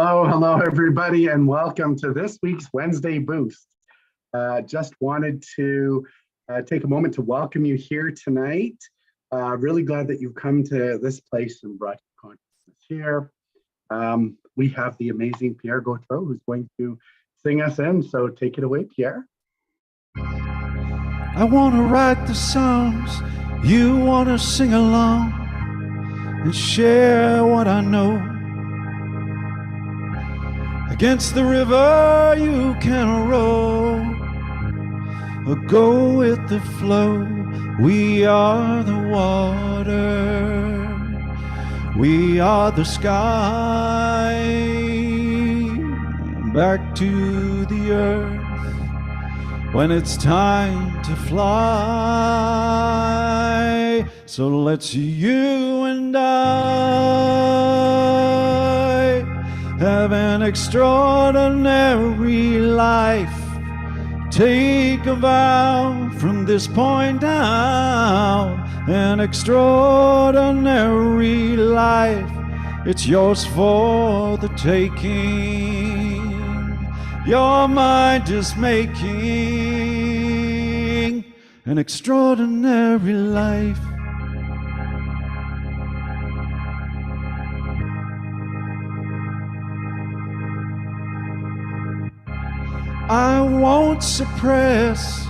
Hello, everybody, and welcome to this week's Wednesday Boost. Just wanted to take a moment to welcome you here tonight. Really glad that you've come to this place and brought your consciousness here. We have the amazing Pierre Gautreau who's going to sing us in, so take it away, Pierre. I want to write the songs, you want to sing along and share what I know. Against the river you can row or go with the flow. We are the water, we are the sky, back to the earth when it's time to fly. So let's you and I have an extraordinary life. Take a vow from this point now. An extraordinary life, it's yours for the taking. Your mind is making an extraordinary life. I won't suppress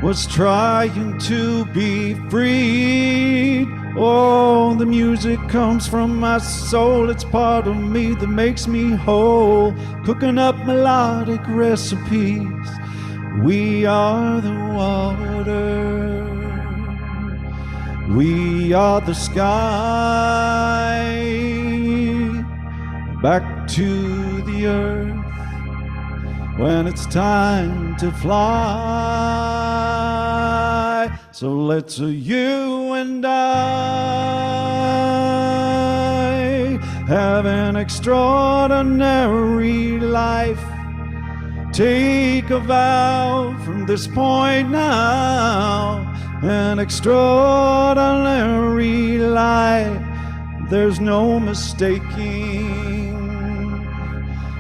what's trying to be freed. Oh, the music comes from my soul. It's part of me that makes me whole. Cooking up melodic recipes. We are the water, we are the sky, back to the earth when it's time to fly. So let's you and I have an extraordinary life. Take a vow from this point now. An extraordinary life, there's no mistaking.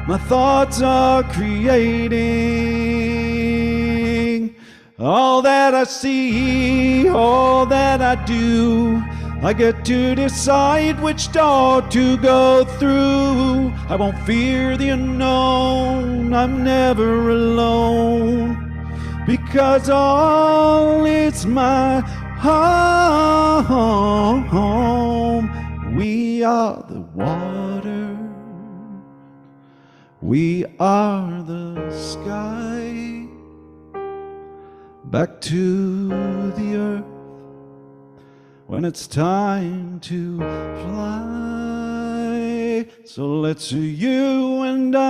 My thoughts are creating all that I see, all that I do. I get to decide which door to go through. I won't fear the unknown, I'm never alone, because all is my home. We are the water, we are the sky, back to the earth when it's time to fly. So let's you and I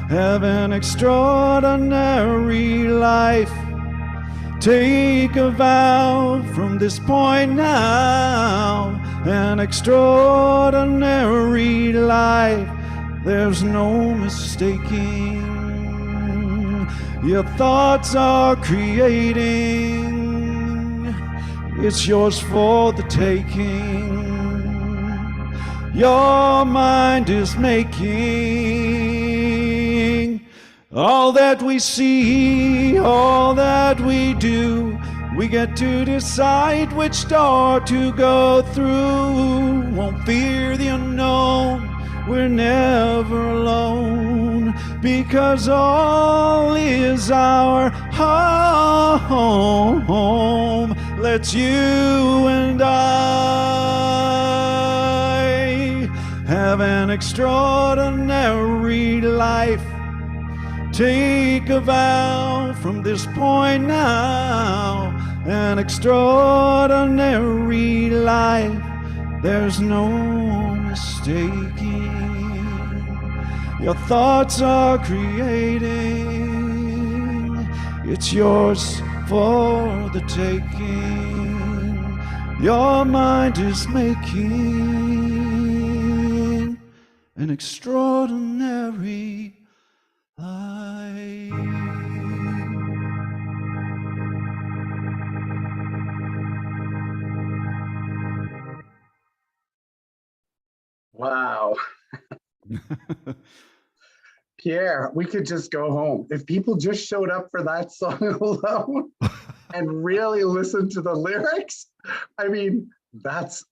have an extraordinary life. Take a vow from this point now. An extraordinary life, there's no mistaking. Your thoughts are creating, it's yours for the taking. Your mind is making all that we see, all that we do. We get to decide which door to go through. Won't fear the unknown, we're never alone, because all is our home. Let's you and I have an extraordinary life. Take a vow from this point now. An extraordinary life, there's no mistaking. Your thoughts are creating, it's yours for the taking. Your mind is making an extraordinary life. Wow. Pierre, we could just go home. If people just showed up for that song alone and really listened to the lyrics, I mean, that's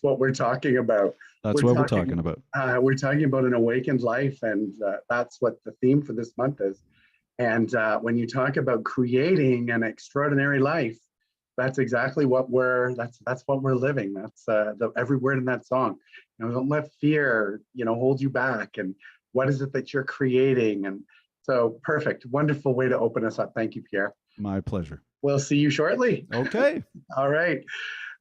what we're talking about. That's what we're talking about. We're talking about an awakened life, and that's what the theme for this month is. And when you talk about creating an extraordinary life, that's exactly what that's what we're living. That's every word in that song. Don't let fear, hold you back. And what is it that you're creating? And so perfect, wonderful way to open us up. Thank you, Pierre. My pleasure. We'll see you shortly. Okay. All right.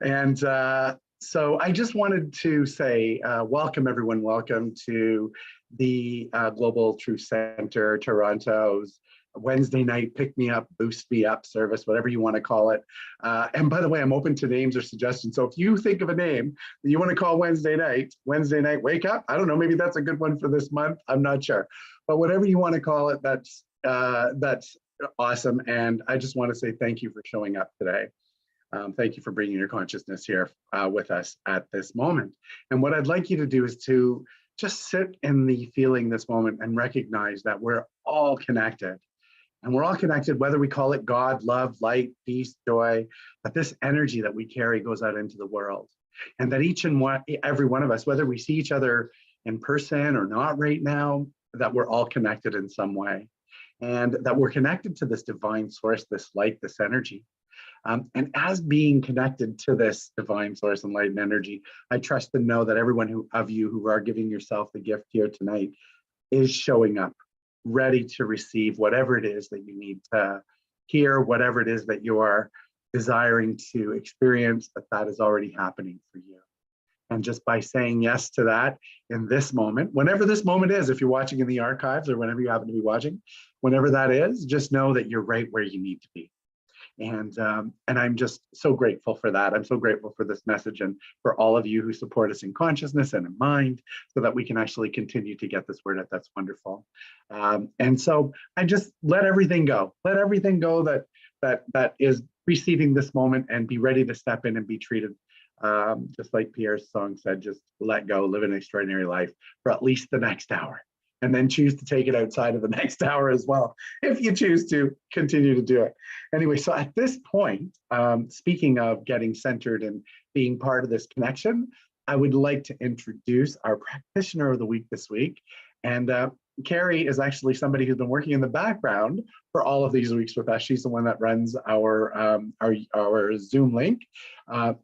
And so I just wanted to say, welcome everyone. Welcome to the Global Truth Center Toronto's Wednesday night pick me up, boost me up service, whatever you want to call it. And by the way, I'm open to names or suggestions. So if you think of a name that you want to call Wednesday night wake up, I don't know, maybe that's a good one for this month. I'm not sure, but whatever you want to call it, that's awesome. And I just want to say thank you for showing up today. Thank you for bringing your consciousness here with us at this moment. And what I'd like you to do is to just sit in the feeling this moment and recognize that we're all connected. And we're all connected, whether we call it God, love, light, peace, joy, but this energy that we carry goes out into the world. And that every one of us, whether we see each other in person or not right now, that we're all connected in some way. And that we're connected to this divine source, this light, this energy. And as being connected to this divine source and light and energy, I trust and know that everyone of you who are giving yourself the gift here tonight is showing up, ready to receive whatever it is that you need to hear, whatever it is that you are desiring to experience, that is already happening for you. And just by saying yes to that in this moment, whenever this moment is, if you're watching in the archives or whenever you happen to be watching, whenever that is, just know that you're right where you need to be. And I'm just so grateful for that. I'm so grateful for this message and for all of you who support us in consciousness and in mind so that we can actually continue to get this word out. That's wonderful. And so I just let everything go. Let everything go that is preceding this moment, and be ready to step in and be treated. Just like Pierre's song said, just let go, live an extraordinary life for at least the next hour. And then choose to take it outside of the next hour as well, if you choose to continue to do it. Anyway, so at this point, speaking of getting centered and being part of this connection, I would like to introduce our practitioner of the week this week. And Carrie is actually somebody who's been working in the background for all of these weeks with us. She's the one that runs our Zoom link.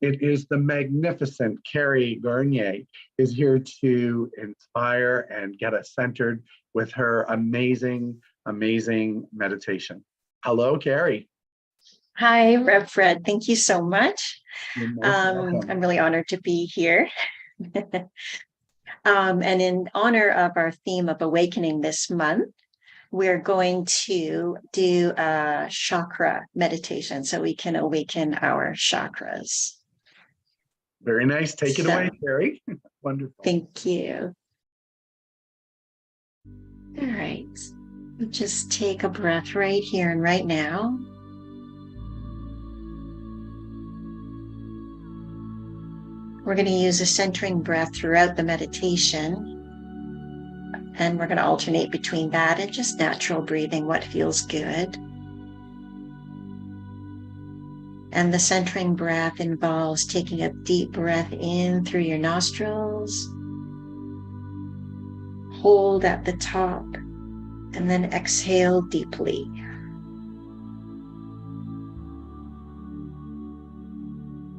It is the magnificent Carrie Garnier is here to inspire and get us centered with her amazing, amazing meditation. Hello, Carrie. Hi, Rev Fred. Thank you so much. I'm I'm really honored to be here. And in honor of our theme of awakening this month, we're going to do a chakra meditation so we can awaken our chakras. Very nice. Take it away, Carrie. Wonderful. Thank you. All right. Just take a breath right here and right now. We're going to use a centering breath throughout the meditation. And we're going to alternate between that and just natural breathing, what feels good. And the centering breath involves taking a deep breath in through your nostrils. Hold at the top, and then exhale deeply.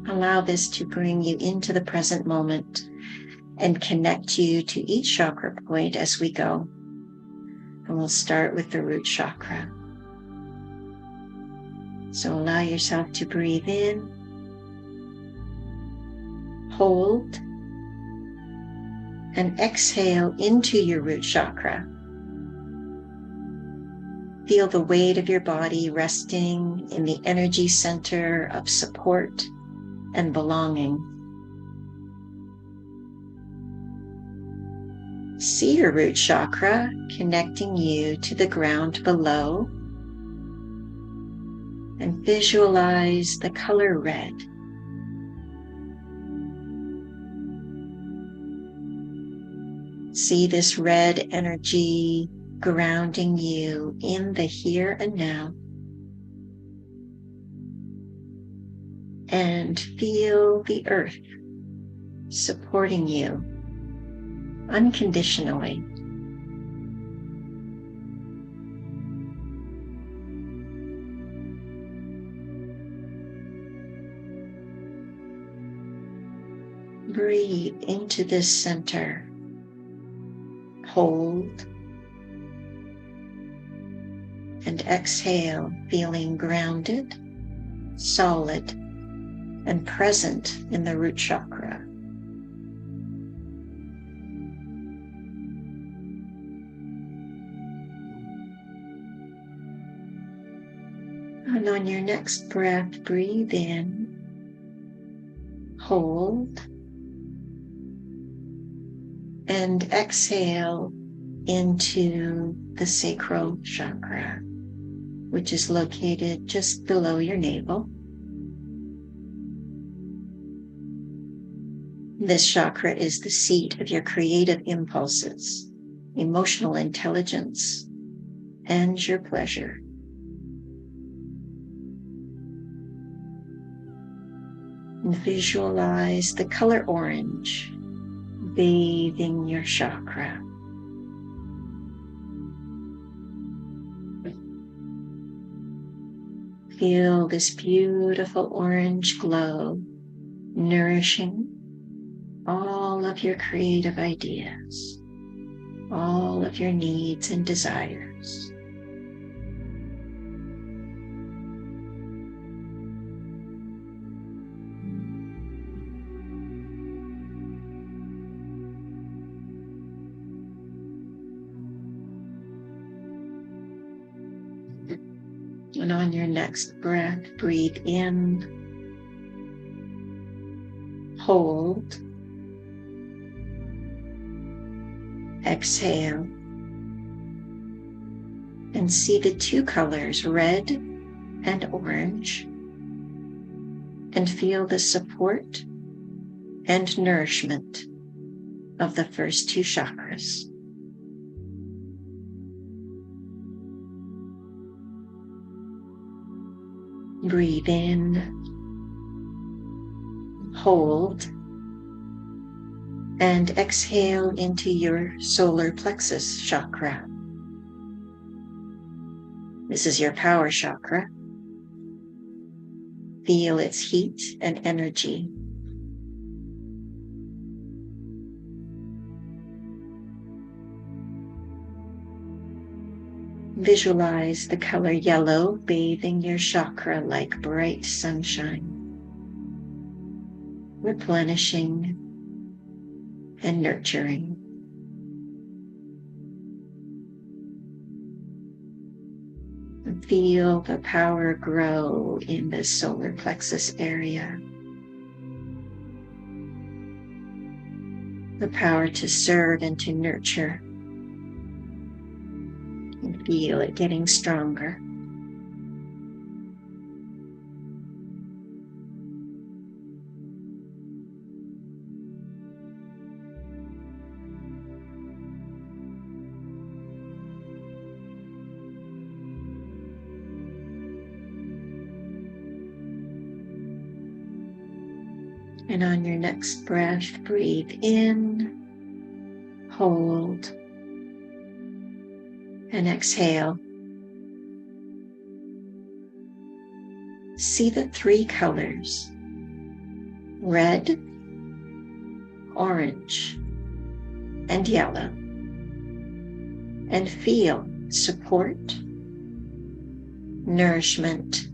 Allow this to bring you into the present moment and connect you to each chakra point as we go. And we'll start with the root chakra. So allow yourself to breathe in, hold, and exhale into your root chakra. Feel the weight of your body resting in the energy center of support and belonging. See your root chakra connecting you to the ground below, and visualize the color red. See this red energy grounding you in the here and now. And feel the earth supporting you unconditionally. Breathe into this center. Hold. And exhale, feeling grounded, solid, and present in the root chakra. And on your next breath, breathe in, hold, and exhale into the sacral chakra, which is located just below your navel. This chakra is the seat of your creative impulses, emotional intelligence, and your pleasure. And visualize the color orange bathing your chakra. Feel this beautiful orange glow nourishing all of your creative ideas, all of your needs and desires. And on your next breath, breathe in, hold, exhale, and see the two colors, red and orange, and feel the support and nourishment of the first two chakras. Breathe in, hold, and exhale into your solar plexus chakra. This is your power chakra. Feel its heat and energy. Visualize the color yellow bathing your chakra like bright sunshine, replenishing and nurturing. And feel the power grow in the solar plexus area. The power to serve and to nurture. And feel it getting stronger. And on your next breath, breathe in, hold, and exhale. See the three colors, red, orange, and yellow, and feel support, nourishment,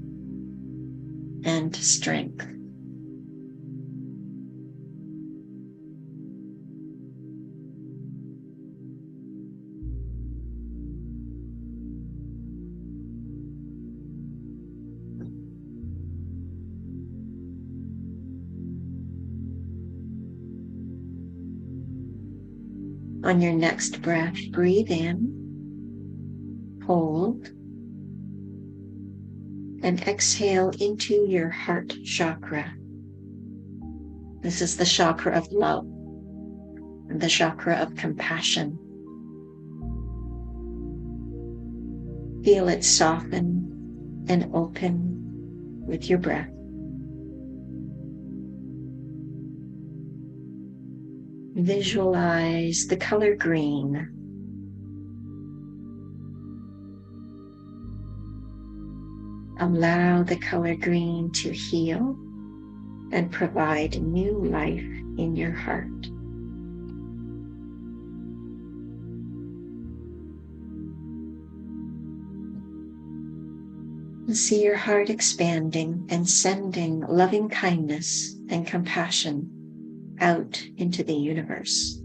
and strength. On your next breath, breathe in, hold, and exhale into your heart chakra. This is the chakra of love. the chakra of compassion. Feel it soften and open with your breath. Visualize the color green. Allow the color green to heal and provide new life in your heart. See your heart expanding and sending loving kindness and compassion out into the universe.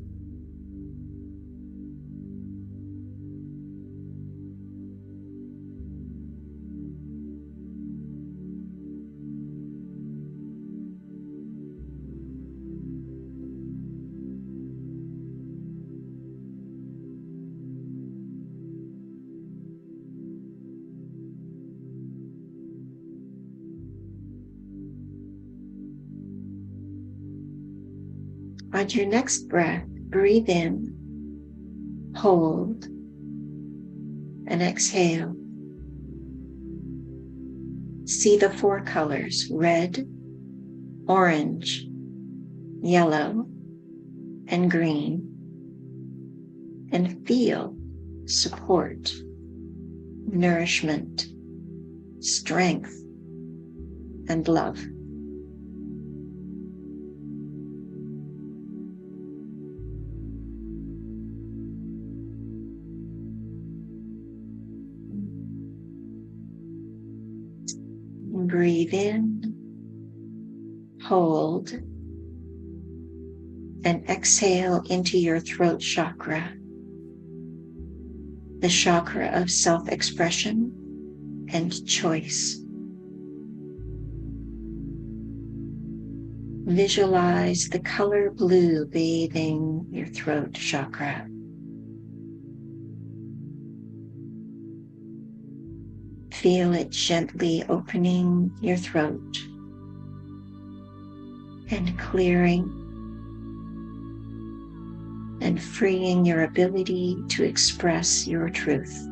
On your next breath, breathe in, hold, and exhale. See the four colors: red, orange, yellow, and green, and feel support, nourishment, strength, and love. Breathe in, hold, and exhale into your throat chakra, the chakra of self-expression and choice. Visualize the color blue bathing your throat chakra. Feel it gently opening your throat and clearing and freeing your ability to express your truth.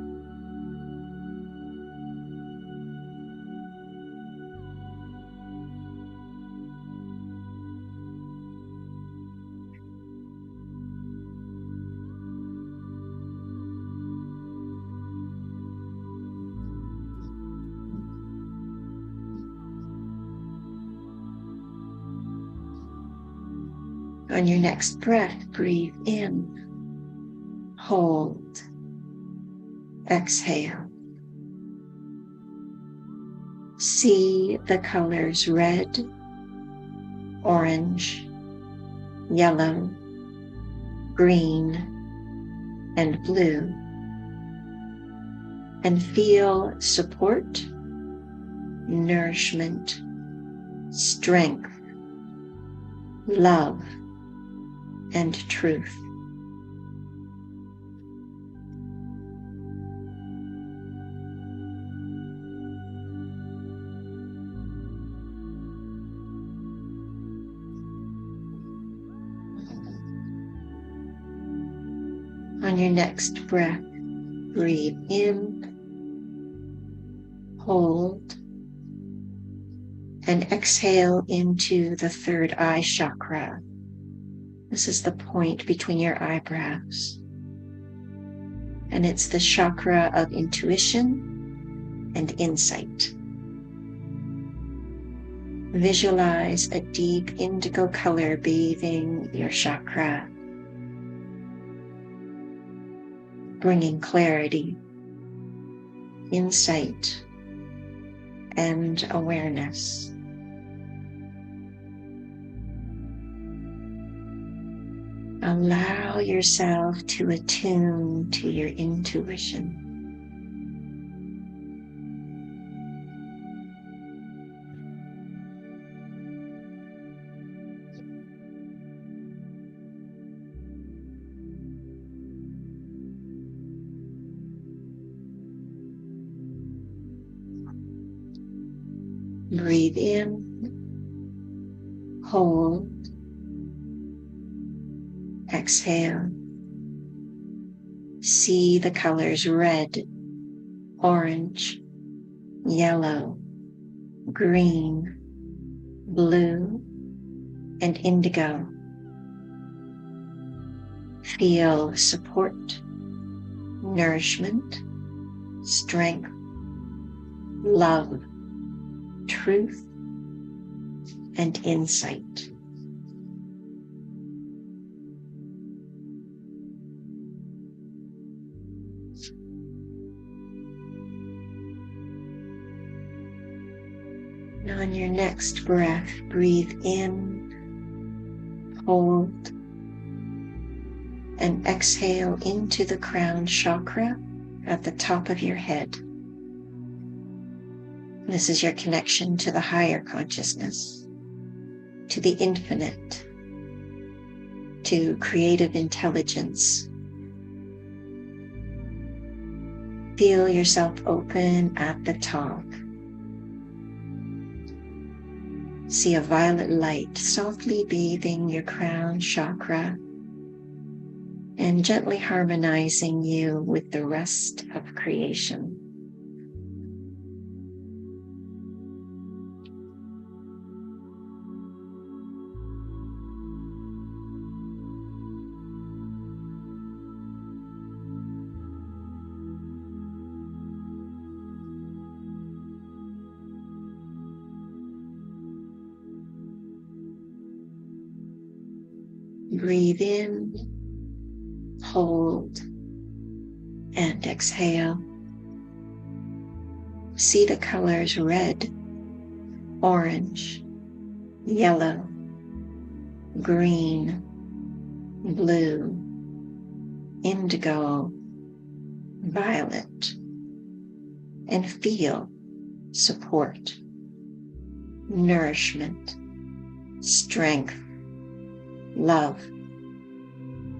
On your next breath, breathe in, hold, exhale. See the colors red, orange, yellow, green, and blue, and feel support, nourishment, strength, love, and truth. On your next breath, breathe in, hold, and exhale into the third eye chakra. This is the point between your eyebrows. And it's the chakra of intuition and insight. Visualize a deep indigo color bathing your chakra, bringing clarity, insight, and awareness. Allow yourself to attune to your intuition. Breathe in, hold, exhale. See the colors red, orange, yellow, green, blue, and indigo. Feel support, nourishment, strength, love, truth, and insight. And on your next breath, breathe in, hold, and exhale into the crown chakra at the top of your head. This is your connection to the higher consciousness, to the infinite, to creative intelligence. Feel yourself open at the top. See a violet light softly bathing your crown chakra and gently harmonizing you with the rest of creation. Breathe in, hold, and exhale. See the colors red, orange, yellow, green, blue, indigo, violet, and feel support, nourishment, strength, love,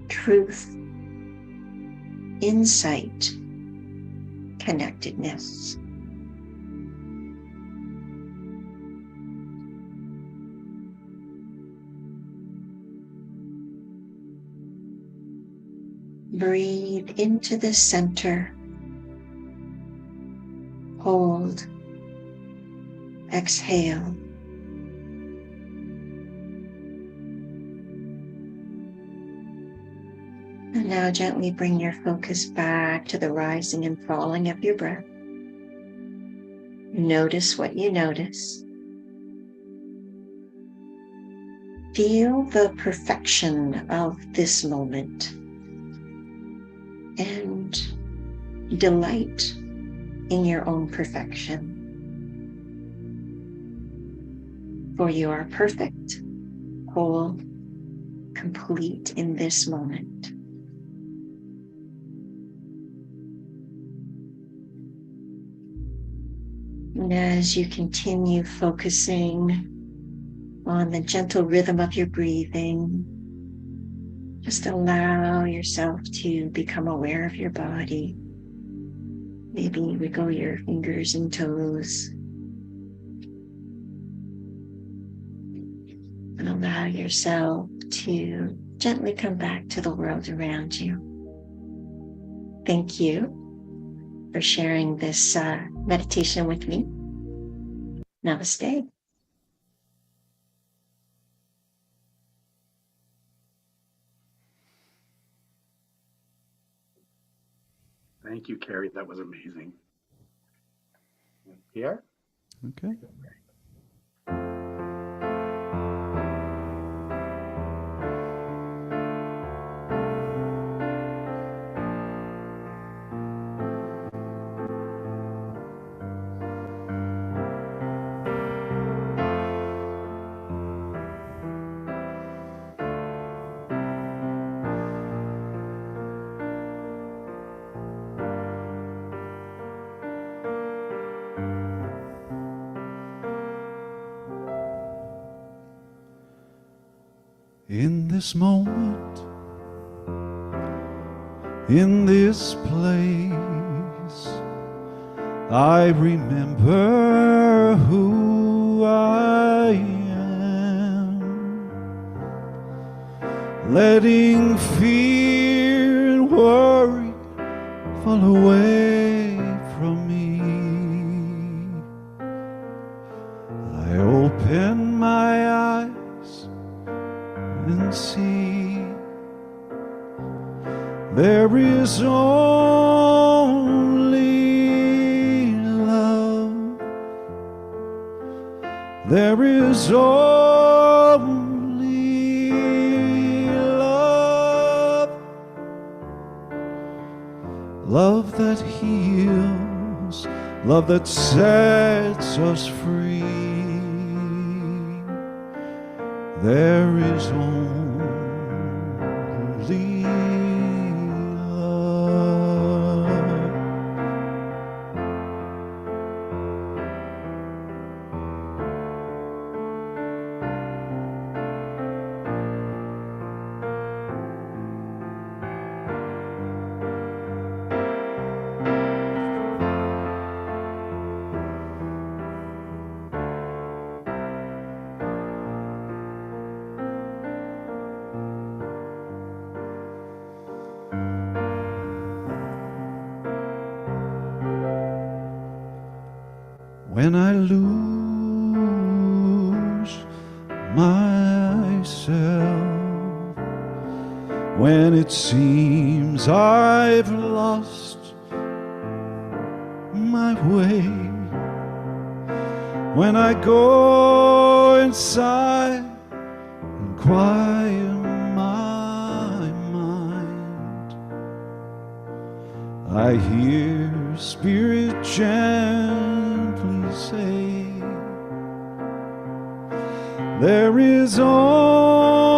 truth, insight, connectedness. Breathe into the center. Hold. Exhale. And now gently bring your focus back to the rising and falling of your breath. Notice what you notice. Feel the perfection of this moment and delight in your own perfection. For you are perfect, whole, complete in this moment. And as you continue focusing on the gentle rhythm of your breathing, just allow yourself to become aware of your body. Maybe wiggle your fingers and toes. And allow yourself to gently come back to the world around you. Thank you for sharing this meditation with me. Namaste. Thank you, Carrie. That was amazing. Pierre? Okay. In this moment, in this place, I remember who I am. letting fear and worry fall away from me. I open my eyes and see there is only love. There is only love. Love that heals, love that sets us free. There is only love. When I lose myself, when it seems I've lost my way, when I go inside and quiet my mind, I hear Spirit gently say, there is only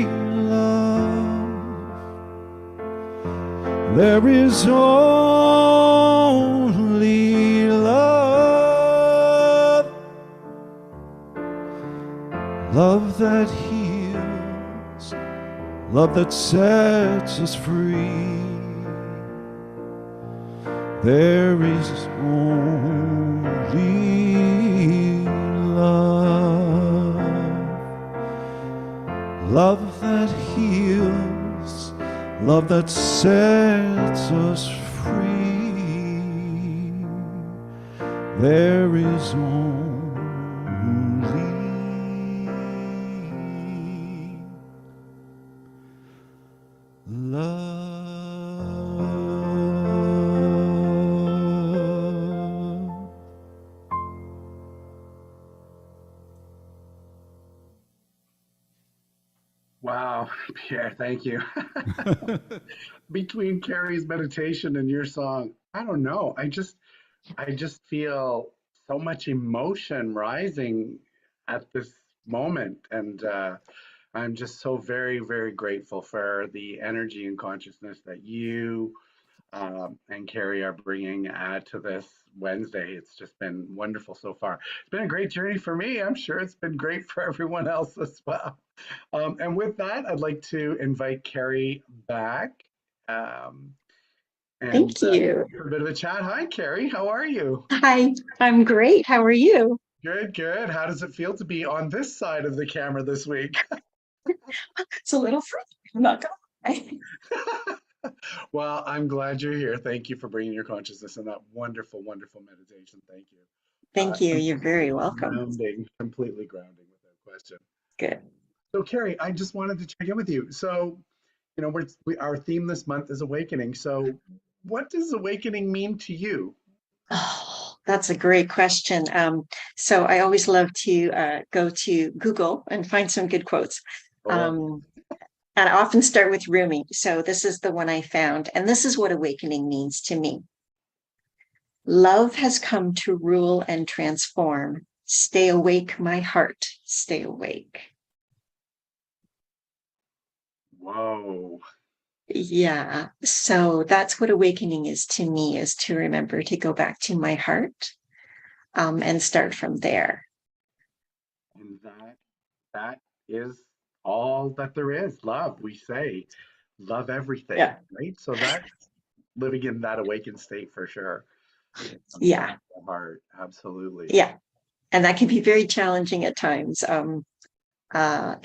love. There is only love. Love that heals, love that sets us free. There is only love. Love that heals, love that sets us free. There is only love. Wow, Pierre, thank you. Between Carrie's meditation and your song, I don't know. I just feel so much emotion rising at this moment, and I'm just so very, very grateful for the energy and consciousness that you and Carrie are bringing to this Wednesday. It's just been wonderful so far. It's been a great journey for me. I'm sure it's been great for everyone else as well. And with that, I'd like to invite Carrie back. Um, and Thank you. for a bit of a chat. Hi, Carrie. How are you? Hi, I'm great. How are you? Good, good. How does it feel to be on this side of the camera this week? It's a little further. I'm not gonna lie. Well, I'm glad you're here. Thank you for bringing your consciousness in that wonderful, wonderful meditation. Thank you. Thank you. You're very welcome. Completely grounding without question. Good. So, Carrie, I just wanted to check in with you. So, you know, our theme this month is awakening. So, what does awakening mean to you? Oh, that's a great question. So I always love to go to Google and find some good quotes. Oh, And I often start with Rumi. So this is the one I found, and this is what awakening means to me. Love has come to rule and transform. Stay awake, my heart, stay awake. whoa. Yeah. So that's what awakening is to me, is to remember to go back to my heart and start from there. And that is all that there is. Love, we say, love everything, Yeah. right? So that's living in that awakened state for sure. Yeah. The heart, absolutely. Yeah. And that can be very challenging at times. Uh,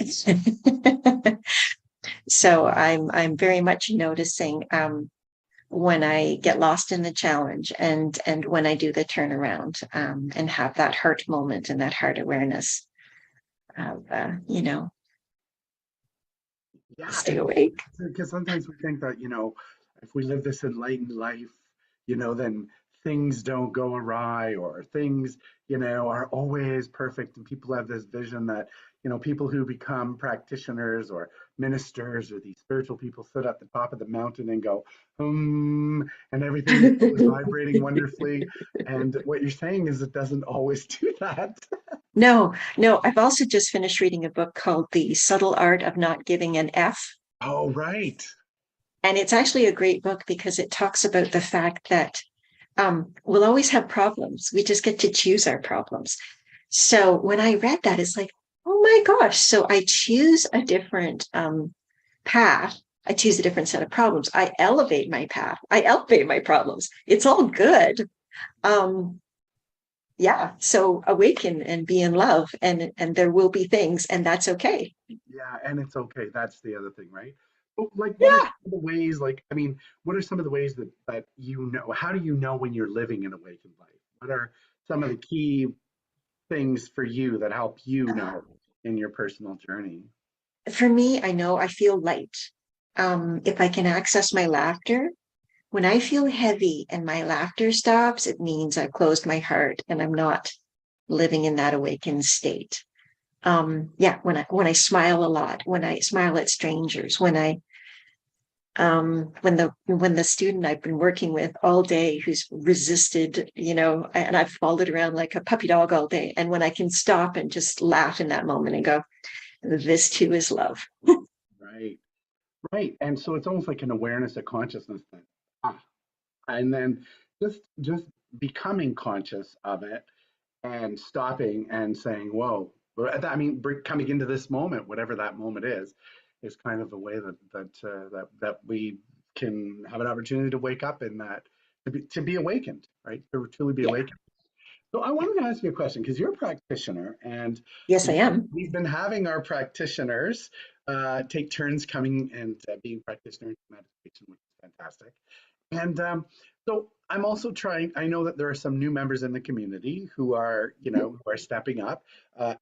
so I'm very much noticing when I get lost in the challenge and when I do the turnaround and have that heart moment and that heart awareness of Yeah, stay awake. because sometimes we think that, if we live this enlightened life, then things don't go awry or things, are always perfect. And people have this vision that, people who become practitioners or ministers or these spiritual people sit at the top of the mountain and go, and everything is always vibrating wonderfully. And what you're saying is it doesn't always do that. No, no, I've also just finished reading a book called The Subtle Art of Not Giving an F. Oh, right. And it's actually a great book because it talks about the fact that we'll always have problems. We just get to choose our problems. So when I read that, it's like, oh my gosh. So I choose a different path. I choose a different set of problems. I elevate my path. I elevate my problems. It's all good. Um, yeah. So awaken and be in love, and there will be things, and that's okay. Yeah, and it's okay. That's the other thing, right? So, like, what are Yeah. some of the ways, like, I mean, what are some of the ways that how do you know when you're living an awakened life? What are some of the key things for you that help you know in your personal journey? For me, I know I feel light. If I can access my laughter, when I feel heavy and my laughter stops, it means I've closed my heart and I'm not living in that awakened state. Yeah, when I smile a lot, when I smile at strangers, when the student I've been working with all day who's resisted, and I've followed around like a puppy dog all day, and when I can stop and just laugh in that moment and go, this too is love. Right, right. And so it's almost like an awareness, a consciousness that, ah, and then just becoming conscious of it and stopping and saying, "Whoa!" I mean, coming into this moment, whatever that moment is kind of the way that we can have an opportunity to wake up in that to be awakened, right? To truly be Yeah. awakened. So I wanted to ask you a question because you're a practitioner, and Yes, I am. we've been having our practitioners take turns coming and being practitioners in meditation, which is fantastic. And so I'm also trying, I know that there are some new members in the community who are stepping up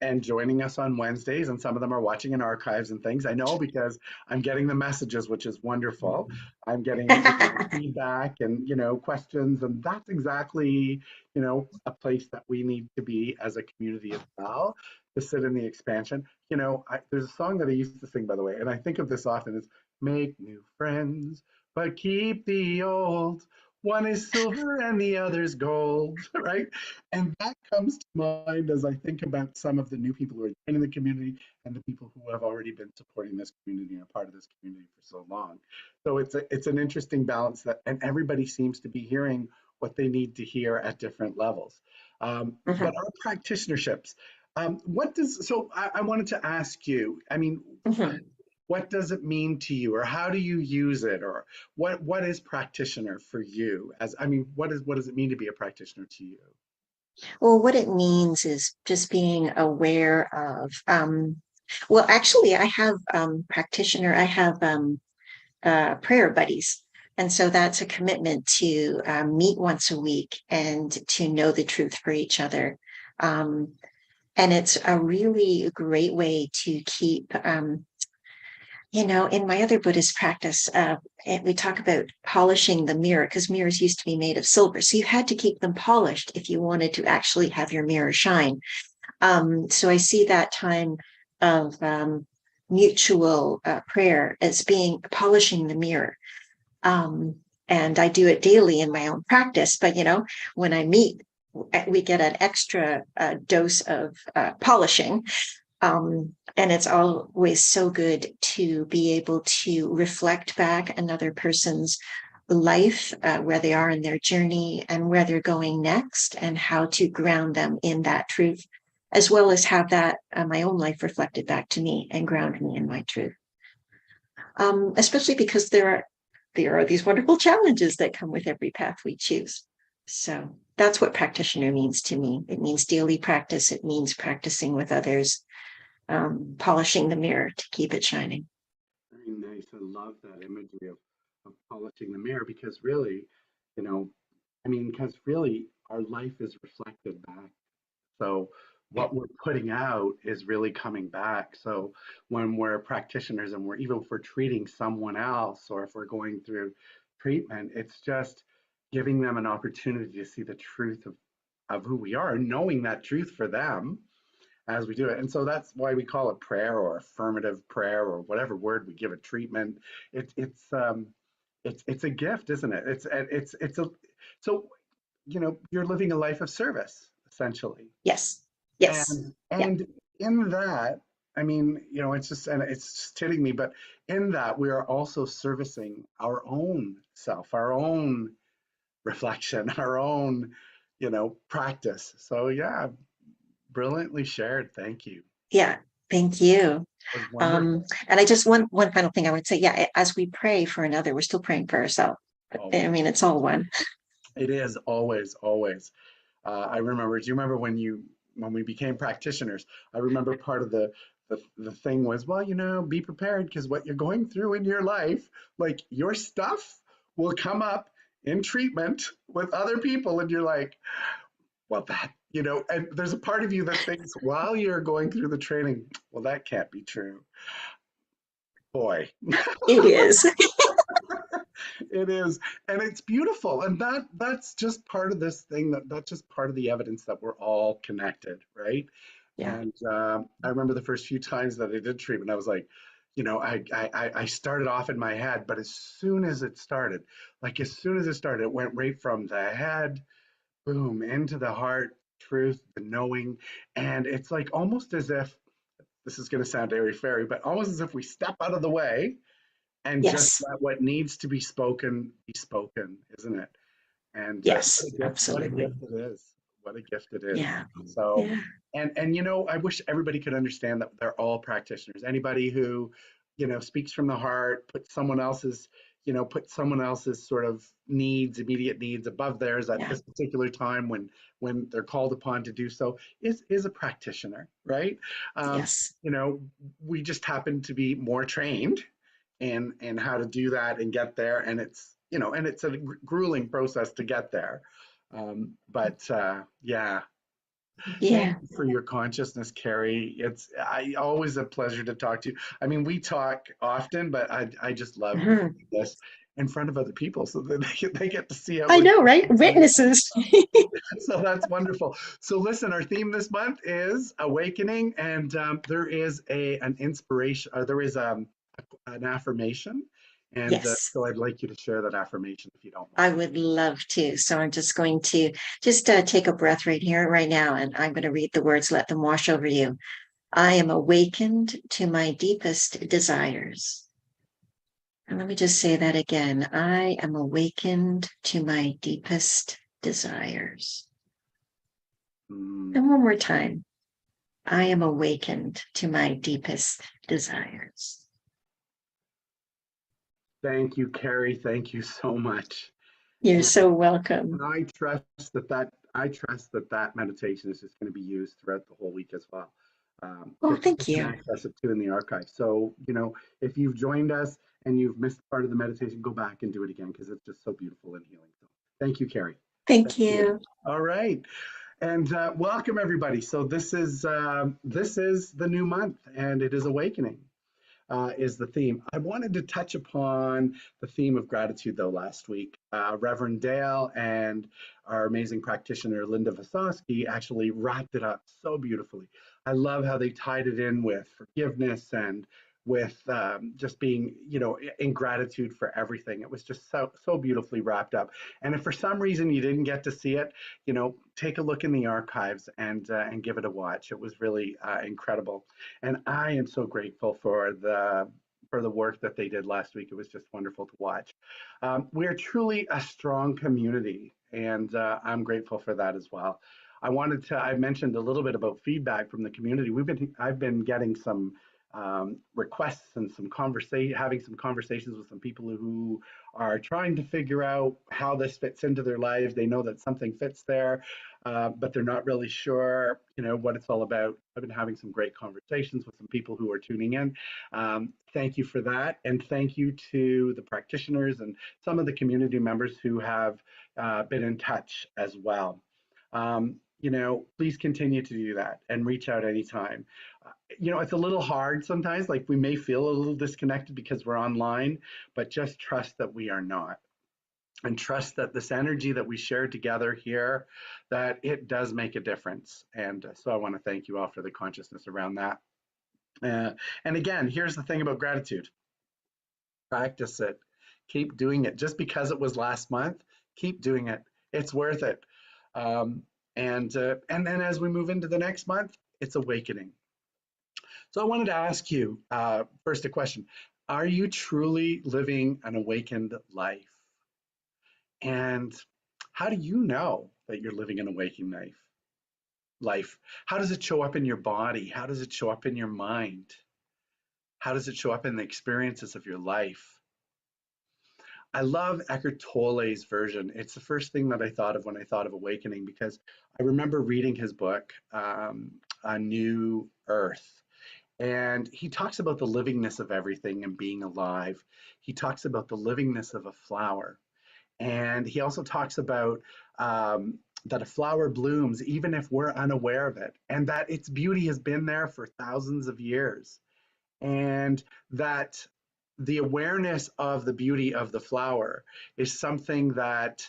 and joining us on Wednesdays, and some of them are watching in archives and things. I know because I'm getting the messages, which is wonderful. I'm getting feedback and, questions, and that's exactly, a place that we need to be as a community as well, to sit in the expansion. There's a song that I used to sing, by the way, and I think of this often is make new friends but keep the old. One is silver and the other's gold, right? And that comes to mind as I think about some of the new people who are joining the community and the people who have already been supporting this community and are part of this community for so long. So it's an interesting balance and everybody seems to be hearing what they need to hear at different levels. But Mhm, our practitionerships, so I wanted to ask you, I mean, mhm. what does it mean to you, or how do you use it, or what is practitioner for you? As I mean, what does it mean to be a practitioner to you? Well, what it means is just being aware of, well, actually, I have practitioner, I have prayer buddies. And so that's a commitment to meet once a week and to know the truth for each other. Um, and it's a really great way to keep in my other Buddhist practice, we talk about polishing the mirror because mirrors used to be made of silver. So you had to keep them polished if you wanted to actually have your mirror shine. So I see that time of mutual prayer as being polishing the mirror. Um, and I do it daily in my own practice. But, when I meet, we get an extra dose of polishing, and it's always so good to be able to reflect back another person's life, where they are in their journey and where they're going next, and how to ground them in that truth, as well as have that my own life reflected back to me and ground me in my truth. Especially because there are these wonderful challenges that come with every path we choose. So that's what practitioner means to me. It means daily practice. It means practicing with others polishing the mirror to keep it shining. Very nice. I love that imagery of polishing the mirror because really, you know, I mean, because really our life is reflected back. So what we're putting out is really coming back. So when we're practitioners and we're even if we're treating someone else or if we're going through treatment, it's just giving them an opportunity to see the truth of who we are, knowing that truth for them as we do it. And so that's why we call it prayer or affirmative prayer or whatever word we give it treatment. It's a gift, isn't it? It's a so you're living a life of service essentially. Yes. Yes. Yeah. And in that, I mean, it's just hitting me, but in that we are also servicing our own self, our own reflection, our own, practice. So yeah, brilliantly shared. Thank you. Yeah. Thank you. That was wonderful. And I just one final thing I would say, yeah, as we pray for another, we're still praying for ourselves. I Always. mean, it's all one. It is always, always. I remember, do you remember when we became practitioners? I remember part of the thing was, well, be prepared because what you're going through in your life, like your stuff will come up in treatment with other people. And you're like, well, and there's a part of you that thinks while you're going through the training, well, that can't be true. Boy. It is. It is, and it's beautiful, and that's just part of this thing. That's just part of the evidence that we're all connected, right? Yeah. And I remember the first few times that I did treatment, I was like, I started off in my head, but as soon as it started, it went right from the head, boom, into the heart, truth, the knowing, and it's like almost as if this is going to sound airy fairy, but almost as if we step out of the way and just Yes. let what needs to be spoken be spoken, isn't it? And Yes. what a Absolutely. gift it is. What a gift it is. Yeah. So, Yeah. and I wish everybody could understand that they're all practitioners. Anybody who, speaks from the heart, put someone else's sort of needs, immediate needs above theirs at Yeah. this particular time when they're called upon to do so is a practitioner, right? Um, Yes. you know, we just happen to be more trained in how to do that and get there, and it's a grueling process to get there. But yeah, thank Yeah. you for your consciousness, Carrie. It's always a pleasure to talk to you. I mean, we talk often, but I just love doing Mhm. this in front of other people so that they get to see how I we're know, right? doing it. Witnesses. So that's wonderful. So listen, our theme this month is awakening, and there is an inspiration, there is an affirmation, and Yes. so I'd like you to share that affirmation if you don't I mind. would love to. So I'm just going to take a breath right here, right now, and I'm going to read the words, let them wash over you. I am awakened to my deepest desires. And let me just say that again. I am awakened to my deepest desires. Mm, And one more time. I am awakened to my deepest desires. thank you, Carrie. Thank you so much. You're And, so and welcome. I trust that meditation is just going to be used throughout the whole week as well. Well, Because people thank can you. access it too in the archive. So, if you've joined us and you've missed part of the meditation, go back and do it again because it's just so beautiful and healing. So thank you, Carrie. Thank Thank you. you. All right. And welcome everybody. So this is the new month, and it is awakening. Is the theme. I wanted to touch upon the theme of gratitude though last week. Reverend Dale and our amazing practitioner Linda Vasosky actually wrapped it up so beautifully. I love how they tied it in with forgiveness and with just being, in gratitude for everything. It was just so beautifully wrapped up. And if for some reason you didn't get to see it, take a look in the archives and give it a watch. It was really incredible. And I am so grateful for the work that they did last week. It was just wonderful to watch. We are truly a strong community, and I'm grateful for that as well. I mentioned a little bit about feedback from the community. I've been getting some requests and having some conversations with some people who are trying to figure out how this fits into their lives. They know that something fits there, but they're not really sure, what it's all about. I've been having some great conversations with some people who are tuning in. Thank you for that, and thank you to the practitioners and some of the community members who have been in touch as well. Please continue to do that and reach out anytime. It's a little hard sometimes, like we may feel a little disconnected because we're online, but just trust that we are not. And trust that this energy that we share together here, that it does make a difference. And so I want to thank you all for the consciousness around that. And again, here's the thing about gratitude. Practice it. Keep doing it. Just because it was last month, keep doing it. It's worth it. And then as we move into the next month, it's awakening. So I wanted to ask you first a question. Are you truly living an awakened life? And how do you know that you're living an awakened life? How does it show up in your body? How does it show up in your mind? How does it show up in the experiences of your life? I love Eckhart Tolle's version. It's the first thing that I thought of when I thought of awakening, because I remember reading his book, A New Earth. And he talks about the livingness of everything and being alive. He talks about the livingness of a flower. And he also talks about that a flower blooms even if we're unaware of it, and that its beauty has been there for thousands of years. And that the awareness of the beauty of the flower is something that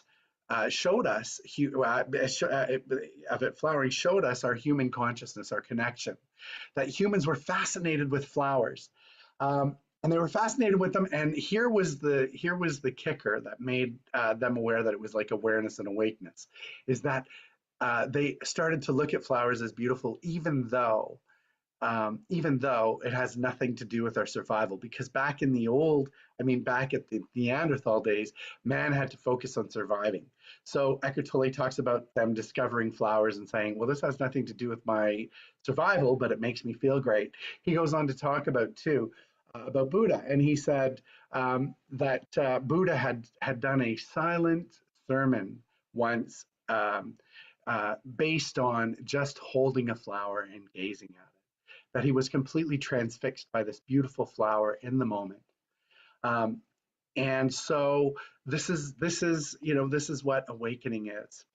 showed us, of it flowering, showed us our human consciousness, our connection. That humans were fascinated with flowers, and they were fascinated with them. And here was the kicker that made them aware that it was like awareness and awakeness, is that they started to look at flowers as beautiful, even though it has nothing to do with our survival. Because back at the Neanderthal days, man had to focus on surviving. So Eckhart Tolle talks about them discovering flowers and saying, well, this has nothing to do with my survival, but it makes me feel great. He goes on to talk about about Buddha, and he said that Buddha had done a silent sermon once based on just holding a flower and gazing at it. That he was completely transfixed by this beautiful flower in the moment. And so this is what awakening is.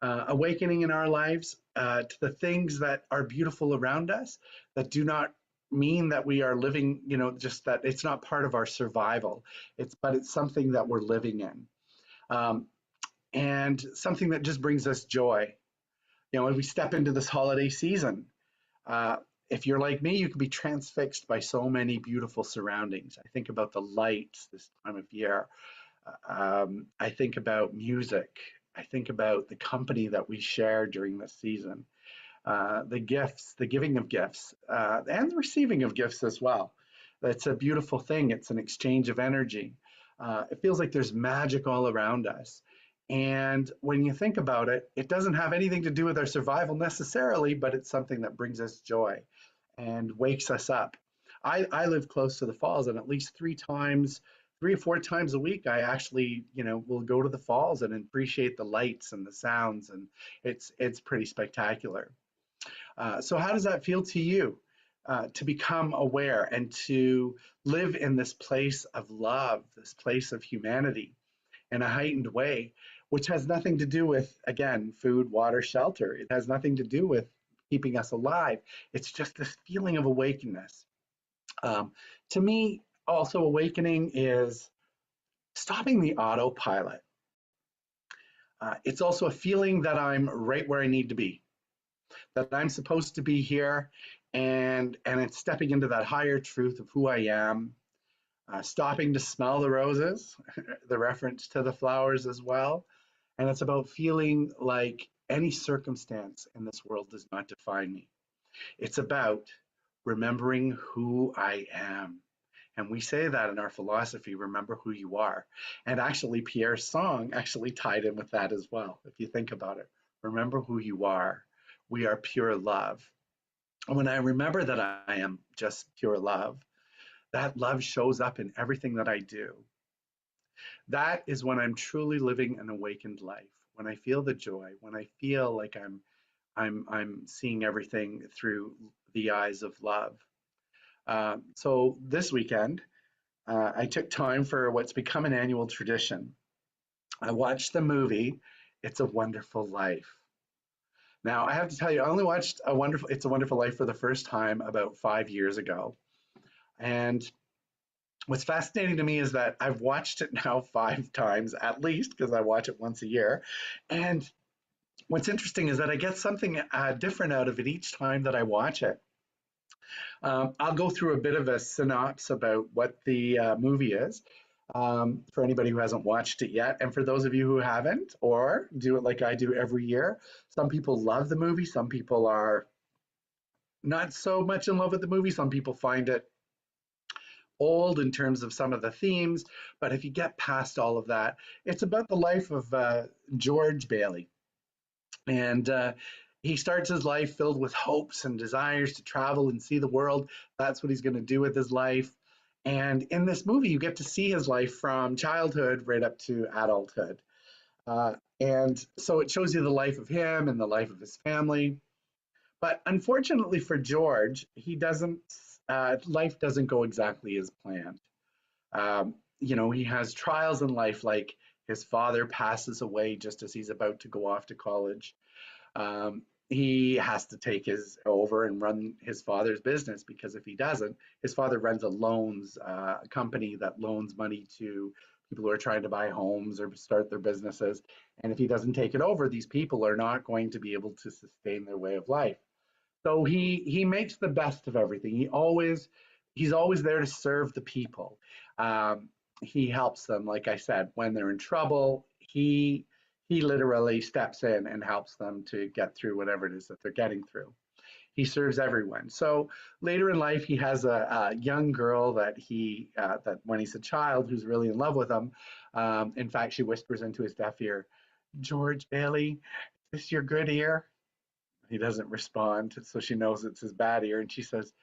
Awakening in our lives to the things that are beautiful around us, that do not mean that we are living, just that it's not part of our survival. But it's something that we're living in. And something that just brings us joy. As we step into this holiday season, if you're like me, you can be transfixed by so many beautiful surroundings. I think about the lights this time of year. I think about music. I think about the company that we share during this season. The gifts, the giving of gifts, and the receiving of gifts as well. It's a beautiful thing. It's an exchange of energy. It feels like there's magic all around us. And when you think about it, it doesn't have anything to do with our survival necessarily, but it's something that brings us joy and wakes us up. I live close to the falls, and at least 3 or 4 times a week, I actually, will go to the falls and appreciate the lights and the sounds, and it's pretty spectacular. So how does that feel to you? To become aware and to live in this place of love, this place of humanity in a heightened way, which has nothing to do with, again, food, water, shelter. It has nothing to do with keeping us alive. It's just this feeling of awakeness. To me, also awakening is stopping the autopilot. It's also a feeling that I'm right where I need to be, that I'm supposed to be here, and it's stepping into that higher truth of who I am, stopping to smell the roses, the reference to the flowers as well. And it's about feeling like any circumstance in this world does not define me. It's about remembering who I am. And we say that in our philosophy, remember who you are. And actually, Pierre's song actually tied in with that as well, if you think about it. Remember who you are. We are pure love. when I remember that I am just pure love, that love shows up in everything that I do. That is when I'm truly living an awakened life. When I feel the joy, when I feel like I'm seeing everything through the eyes of love. So this weekend, I took time for what's become an annual tradition. I watched the movie It's a Wonderful Life. Now, I have to tell you, I only watched It's a Wonderful Life for the first time about 5 years ago. And what's fascinating to me is that I've watched it now 5 times at least, because I watch it once a year. And what's interesting is that I get something different out of it each time that I watch it. I'll go through a bit of a synopsis about what the movie is for anybody who hasn't watched it yet. And for those of you who haven't, or do it like I do every year, some people love the movie, some people are not so much in love with the movie, some people find it old in terms of some of the themes. But if you get past all of that, it's about the life of George Bailey. And he starts his life filled with hopes and desires to travel and see the world. That's what he's going to do with his life. And in this movie, you get to see his life from childhood right up to adulthood. And so it shows you the life of him and the life of his family. But unfortunately for George, he doesn't. Life doesn't go exactly as planned. He has trials in life, like his father passes away just as he's about to go off to college. He has to take his over and run his father's business, because if he doesn't, his father runs a loans company that loans money to people who are trying to buy homes or start their businesses. And if he doesn't take it over, these people are not going to be able to sustain their way of life. So he makes the best of everything. He's always there to serve the people. He helps them, like I said, when they're in trouble. He literally steps in and helps them to get through whatever it is that they're getting through. He serves everyone. So later in life, he has a young girl that that when he's a child, who's really in love with him. In fact, she whispers into his deaf ear, "George Bailey, is this your good ear?" He doesn't respond, so she knows it's his bad ear, and she says,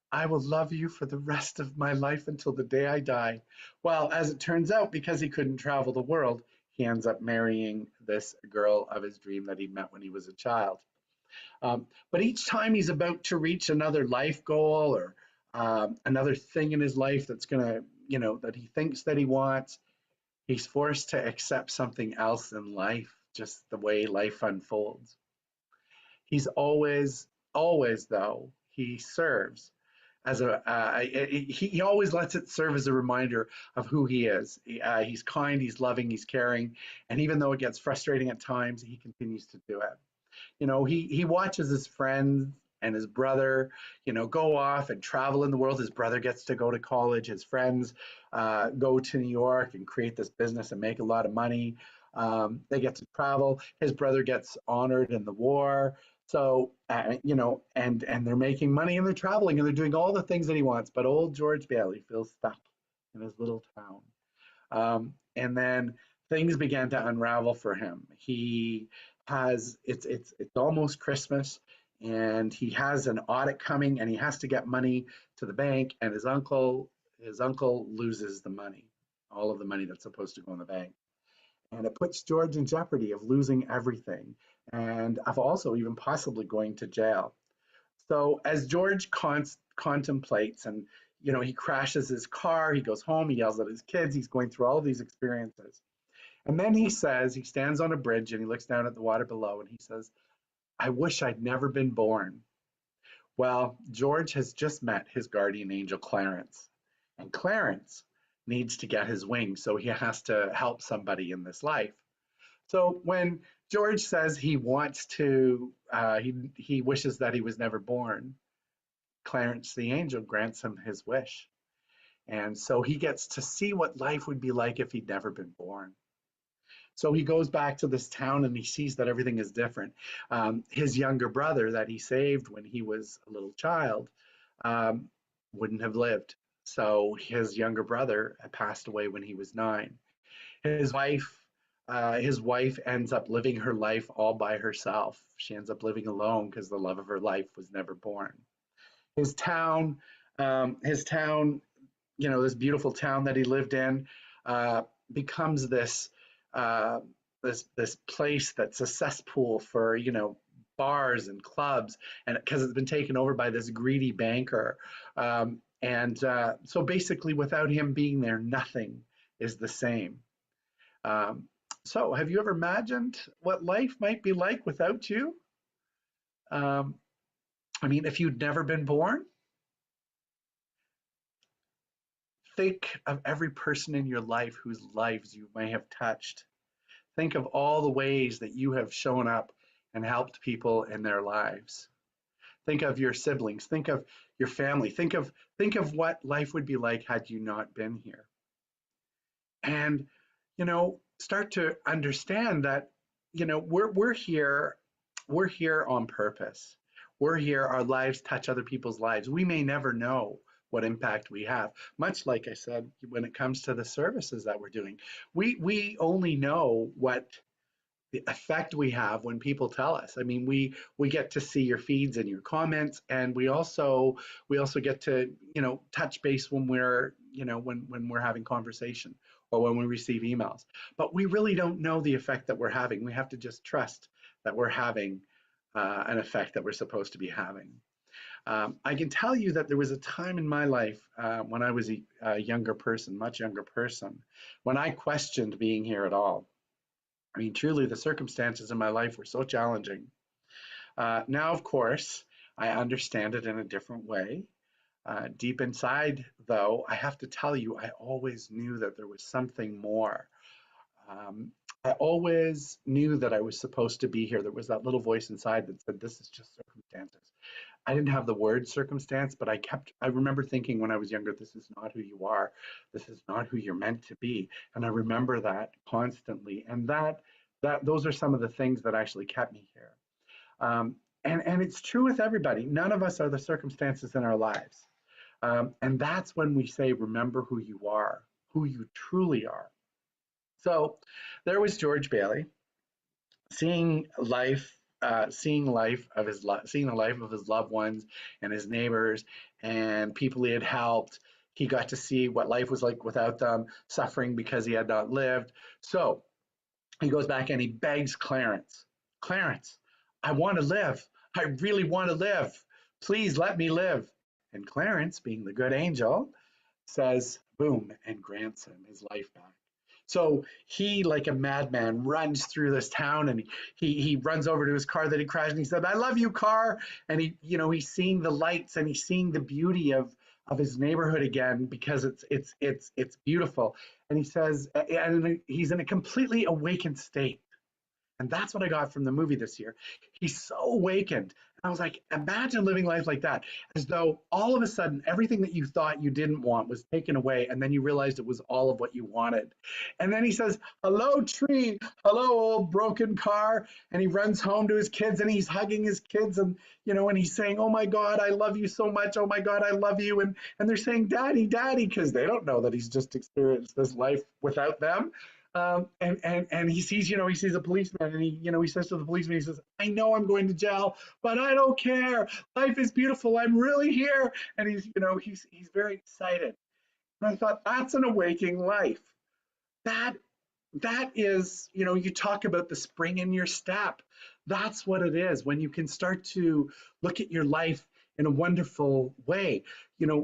"I will love you for the rest of my life until the day I die." Well, as it turns out, because he couldn't travel the world, he ends up marrying this girl of his dream that he met when he was a child. But each time he's about to reach another life goal, or another thing in his life that's going to, that he thinks that he wants, he's forced to accept something else in life, just the way life unfolds. He's always though, he serves as he always lets it serve as a reminder of who he is. He's kind, he's loving, he's caring, and even though it gets frustrating at times, he continues to do it. He watches his friends and his brother, go off and travel in the world. His brother gets to go to college. His friends go to New York and create this business and make a lot of money. They get to travel. His brother gets honored in the war. So, and they're making money and they're traveling and they're doing all the things that he wants. But old George Bailey feels stuck in his little town. And then things began to unravel for him. It's almost Christmas, and he has an audit coming, and he has to get money to the bank, and his uncle loses the money, all of the money that's supposed to go in the bank. And it puts George in jeopardy of losing everything, and of also even possibly going to jail. So as George contemplates, and he crashes his car, he goes home, he yells at his kids, he's going through all of these experiences. And then he stands on a bridge and he looks down at the water below and he says, "I wish I'd never been born." Well, George has just met his guardian angel, Clarence. And Clarence needs to get his wings, so he has to help somebody in this life. So when George says he wants to, he wishes that he was never born, Clarence the angel grants him his wish. And so he gets to see what life would be like if he'd never been born. So he goes back to this town and he sees that everything is different. His younger brother that he saved when he was a little child wouldn't have lived. So his younger brother had passed away when he was 9. His wife his wife ends up living her life all by herself. She ends up living alone because the love of her life was never born. His town, his town, this beautiful town that he lived in, becomes uh, this place that's a cesspool for bars and clubs, and because it's been taken over by this greedy banker. So basically, without him being there, nothing is the same. So, have you ever imagined what life might be like without you? I mean, if you'd never been born, think of every person in your life whose lives you may have touched. Think of all the ways that you have shown up and helped people in their lives. Think of your siblings, think of your family, think of what life would be like had you not been here. And start to understand that we're here on purpose. We're here, our lives touch other people's lives. We may never know what impact we have. Much like I said, when it comes to the services that we're doing, we only know what the effect we have when people tell us. I mean, we get to see your feeds and your comments, and we also get to touch base when we're when we're having conversation or when we receive emails. But we really don't know the effect that we're having. We have to just trust that we're having an effect that we're supposed to be having. I can tell you that there was a time in my life when I was a younger person, much younger person, when I questioned being here at all. I mean, truly, the circumstances in my life were so challenging. Now, of course, I understand it in a different way. Deep inside, though, I have to tell you, I always knew that there was something more. I always knew that I was supposed to be here. There was that little voice inside that said, this is just circumstances. I didn't have the word circumstance, but I remember thinking when I was younger, this is not who you are. This is not who you're meant to be. And I remember that constantly. And those are some of the things that actually kept me here. And it's true with everybody. None of us are the circumstances in our lives. And that's when we say, remember who you are, who you truly are. So there was George Bailey, seeing the life of his loved ones and his neighbors and people he had helped. He got to see what life was like without them, suffering because he had not lived. So he goes back and he begs Clarence, I want to live. I really want to live. Please let me live. And Clarence, being the good angel, says, boom, and grants him his life back. So he, like a madman, runs through this town, and he runs over to his car that he crashed, and he said, I love you, car. And he's seeing the lights, and he's seeing the beauty of his neighborhood again, because it's beautiful. And he says, and he's in a completely awakened state. And that's what I got from the movie this year. He's so awakened. And I was like, imagine living life like that, as though all of a sudden everything that you thought you didn't want was taken away, and then you realized it was all of what you wanted. And then he says, hello, tree. Hello, old broken car. And he runs home to his kids, and he's hugging his kids, and and he's saying, oh my God, I love you so much. Oh my God, I love you. And they're saying, Daddy, Daddy, because they don't know that he's just experienced this life without them. And he sees a policeman, and he says to the policeman, he says, I know I'm going to jail, but I don't care. Life is beautiful. I'm really here. And he's very excited. And I thought, that's an awakening life. That is, you talk about the spring in your step. That's what it is when you can start to look at your life in a wonderful way.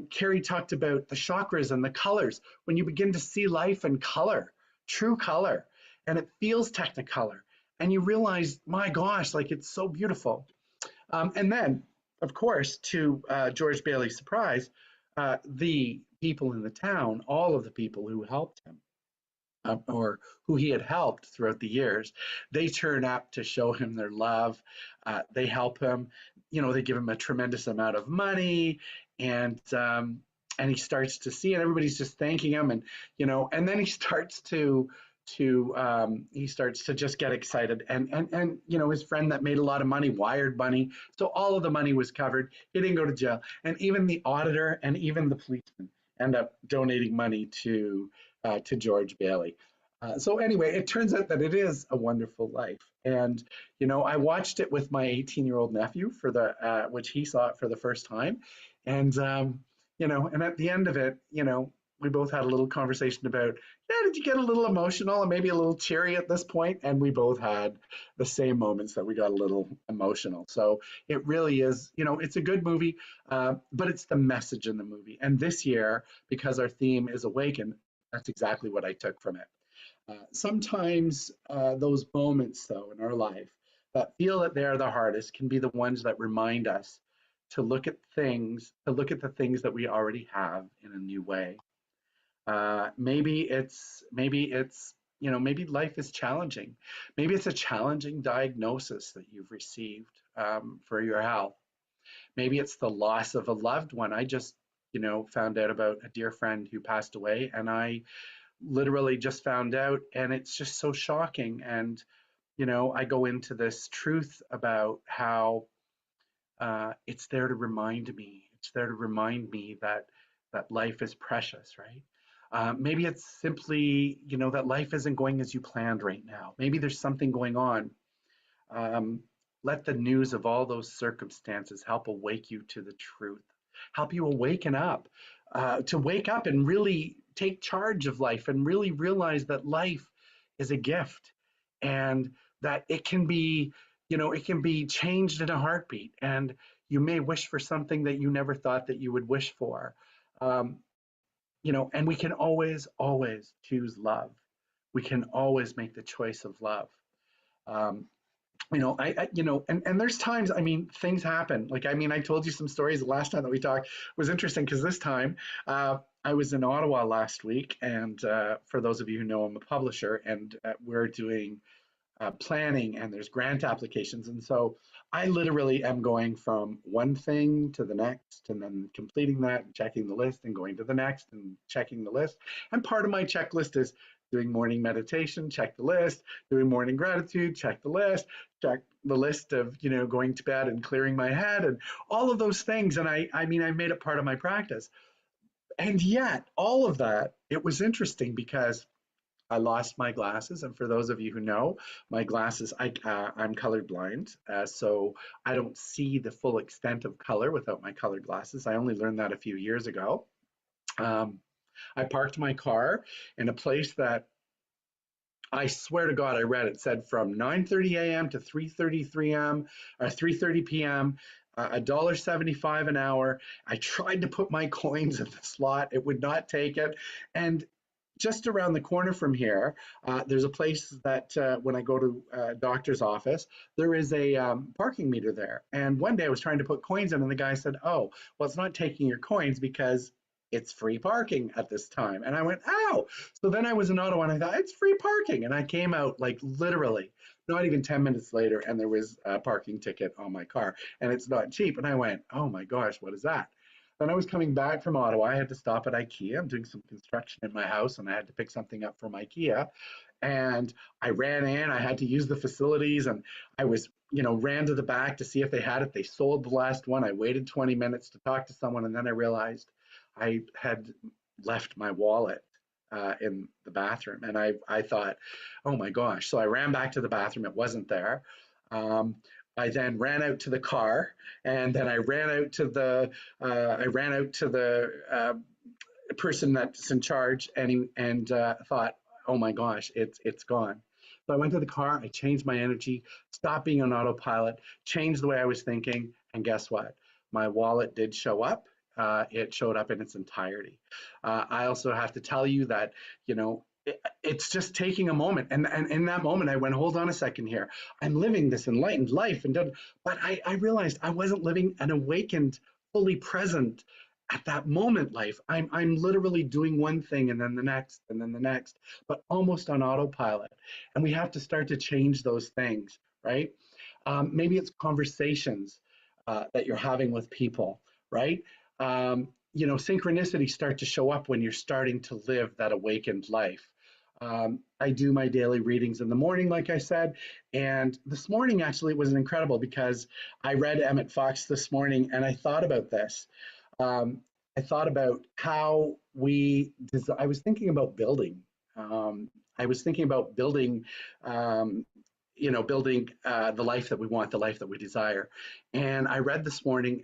Carrie talked about the chakras and the colors. When you begin to see life in color, true color, and it feels technicolor, and you realize, my gosh, like, it's so beautiful. And then, of course, to George Bailey's surprise, the people in the town, all of the people who helped him, or who he had helped throughout the years, they turn up to show him their love. They help him. They give him a tremendous amount of money, and he starts to see, and everybody's just thanking him, and then he starts to just get excited, and his friend that made a lot of money wired money, so all of the money was covered. He didn't go to jail, and even the auditor and even the policeman end up donating money to George Bailey. So anyway, it turns out that it is a wonderful life. And, I watched it with my 18-year-old nephew which he saw it for the first time. And, and at the end of it, we both had a little conversation about, yeah, did you get a little emotional and maybe a little cheery at this point? And we both had the same moments that we got a little emotional. So it really is, it's a good movie, but it's the message in the movie. And this year, because our theme is Awaken, that's exactly what I took from it. Sometimes those moments, though, in our life that feel that they're the hardest can be the ones that remind us to look at the things that we already have in a new way. Maybe life is challenging. Maybe it's a challenging diagnosis that you've received for your health. Maybe it's the loss of a loved one. I just, found out about a dear friend who passed away, and I literally just found out, and it's just so shocking. And I go into this truth about how it's there to remind me that life is precious, right? Maybe it's simply that life isn't going as you planned right now. Maybe there's something going on. Let the news of all those circumstances help awake you to the truth, help you awaken up, to wake up and really take charge of life and really realize that life is a gift, and that it can be changed in a heartbeat. And you may wish for something that you never thought that you would wish for. And we can always choose love. We can always make the choice of love. And there's times, things happen. I told you some stories the last time that we talked. It was interesting because this time I was in Ottawa last week, and for those of you who know, I'm a publisher, and we're doing planning, and there's grant applications. And so I literally am going from one thing to the next, and then completing that, and checking the list, and going to the next and checking the list. And part of my checklist is doing morning meditation, check the list, doing morning gratitude, check the list of, going to bed and clearing my head and all of those things. And I made it part of my practice. And yet all of that, it was interesting because I lost my glasses. And for those of you who know, my glasses, I'm colorblind. So I don't see the full extent of color without my colored glasses. I only learned that a few years ago. I parked my car in a place that I swear to God, I read it said from 9:30 a.m. to 3:30 p.m. $1.75 an hour. I tried to put my coins in the slot. It would not take it. And just around the corner from here, there's a place that when I go to a doctor's office, there is a parking meter there. And one day I was trying to put coins in, and the guy said, "Oh, well, it's not taking your coins because it's free parking at this time." And I went, "Oh." So then I was in Ottawa, and I thought, it's free parking. And I came out literally not even 10 minutes later, and there was a parking ticket on my car, and it's not cheap. And I went, "Oh my gosh, what is that?" Then I was coming back from Ottawa. I had to stop at IKEA. I'm doing some construction in my house, and I had to pick something up from IKEA. And I ran in. I had to use the facilities, and I was, ran to the back to see if they had it. They sold the last one. I waited 20 minutes to talk to someone, and then I realized I had left my wallet in the bathroom. And I thought, oh my gosh. So I ran back to the bathroom. It wasn't there. I then ran out to the car, and then I ran out to the person that's in charge, and thought, oh my gosh, it's gone. So I went to the car. I changed my energy, stopped being on autopilot, changed the way I was thinking, and guess what? My wallet did show up. It showed up in its entirety. I also have to tell you that, it's just taking a moment. And in that moment, I went, hold on a second here. I'm living this enlightened life. But I realized I wasn't living an awakened, fully present at that moment life. I'm literally doing one thing and then the next and then the next, but almost on autopilot. And we have to start to change those things, right? Maybe it's conversations that you're having with people, right? Synchronicities start to show up when you're starting to live that awakened life. I do my daily readings in the morning, like I said, and this morning actually was incredible because I read Emmett Fox this morning, and I thought about this. I thought about how I was thinking about building. I was thinking about building, building the life that we want, the life that we desire. And I read this morning